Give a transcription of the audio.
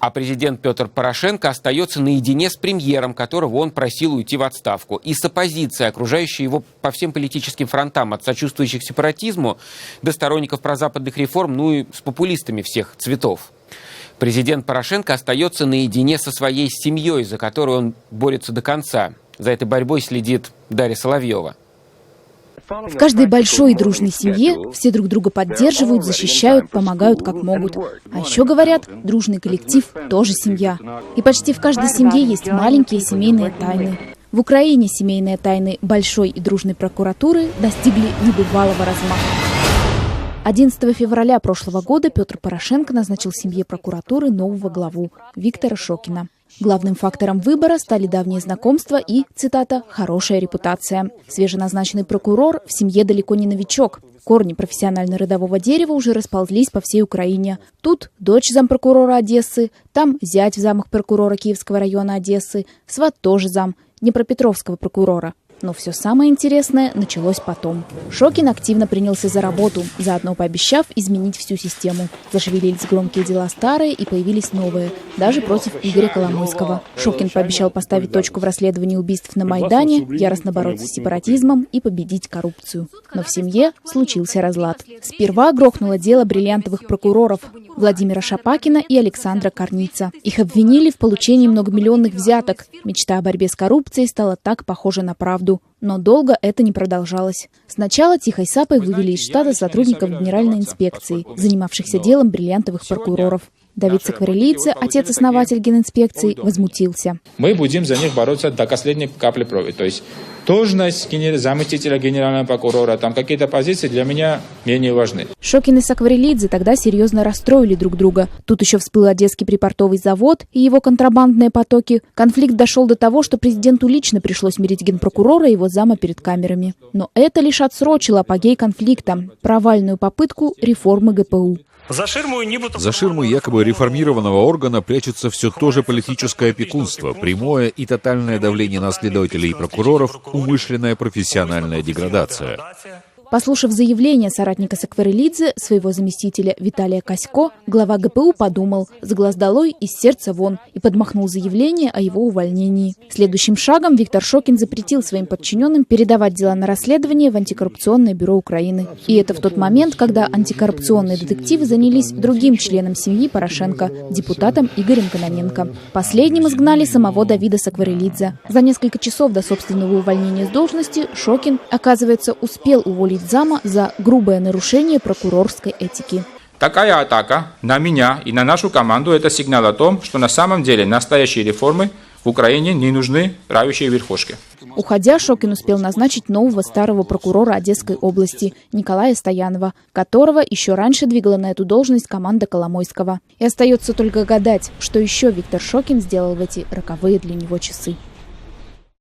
А президент Петр Порошенко остается наедине с премьером, которого он просил уйти в отставку. И с оппозицией, окружающей его по всем политическим фронтам, от сочувствующих сепаратизму до сторонников прозападных реформ, ну и с популистами всех цветов. Президент Порошенко остается наедине со своей семьей, за которую он борется до конца. За этой борьбой следит Дарья Соловьева. В каждой большой и дружной семье все друг друга поддерживают, защищают, помогают как могут. А еще говорят, дружный коллектив тоже семья. И почти в каждой семье есть маленькие семейные тайны. В Украине семейные тайны большой и дружной прокуратуры достигли небывалого размаха. 11 февраля прошлого года Петр Порошенко назначил семье прокуратуры нового главу Виктора Шокина. Главным фактором выбора стали давние знакомства и, цитата, «хорошая репутация». Свеженазначенный прокурор в семье далеко не новичок. Корни профессионально-родового дерева уже расползлись по всей Украине. Тут дочь зампрокурора Одессы, там зять в замах прокурора Киевского района Одессы, сват тоже зам Днепропетровского прокурора. Но все самое интересное началось потом. Шокин активно принялся за работу, заодно пообещав изменить всю систему. Зашевелились громкие дела старые и появились новые, даже против Игоря Коломойского. Шокин пообещал поставить точку в расследовании убийств на Майдане, яростно бороться с сепаратизмом и победить коррупцию. Но в семье случился разлад. Сперва грохнуло дело бриллиантовых прокуроров Владимира Шапакина и Александра Корница. Их обвинили в получении многомиллионных взяток. Мечта о борьбе с коррупцией стала так похожа на правду. Но долго это не продолжалось. Сначала тихой сапой вывели из штата сотрудников Генеральной инспекции, занимавшихся делом бриллиантовых прокуроров. Давид Сакварелидзе, отец-основатель Генинспекции, возмутился. Мы будем за них бороться до последней капли крови. То есть должность заместителя генерального прокурора, там какие-то позиции для меня менее важны. Шокин и Сакварелидзе тогда серьезно расстроили друг друга. Тут еще всплыл Одесский припортовый завод и его контрабандные потоки. Конфликт дошел до того, что президенту лично пришлось мирить генпрокурора и его зама перед камерами. Но это лишь отсрочило апогей конфликта, провальную попытку реформы ГПУ. За ширмой якобы реформированного органа прячется все то же политическое опекунство, прямое и тотальное давление на следователей и прокуроров, умышленная профессиональная деградация. Послушав заявление соратника Сакварелидзе, своего заместителя Виталия Касько, глава ГПУ подумал: с глаз долой, из сердца вон, и подмахнул заявление о его увольнении. Следующим шагом Виктор Шокин запретил своим подчиненным передавать дела на расследование в антикоррупционное бюро Украины. И это в тот момент, когда антикоррупционные детективы занялись другим членом семьи Порошенко, депутатом Игорем Кононенко. Последним изгнали самого Давида Сакварелидзе. За несколько часов до собственного увольнения с должности Шокин, оказывается, успел уволить зама за грубое нарушение прокурорской этики. Такая атака на меня и на нашу команду – это сигнал о том, что на самом деле настоящие реформы в Украине не нужны правящей верхушке. Уходя, Шокин успел назначить нового старого прокурора Одесской области Николая Стоянова, которого еще раньше двигала на эту должность команда Коломойского. И остается только гадать, что еще Виктор Шокин сделал в эти роковые для него часы.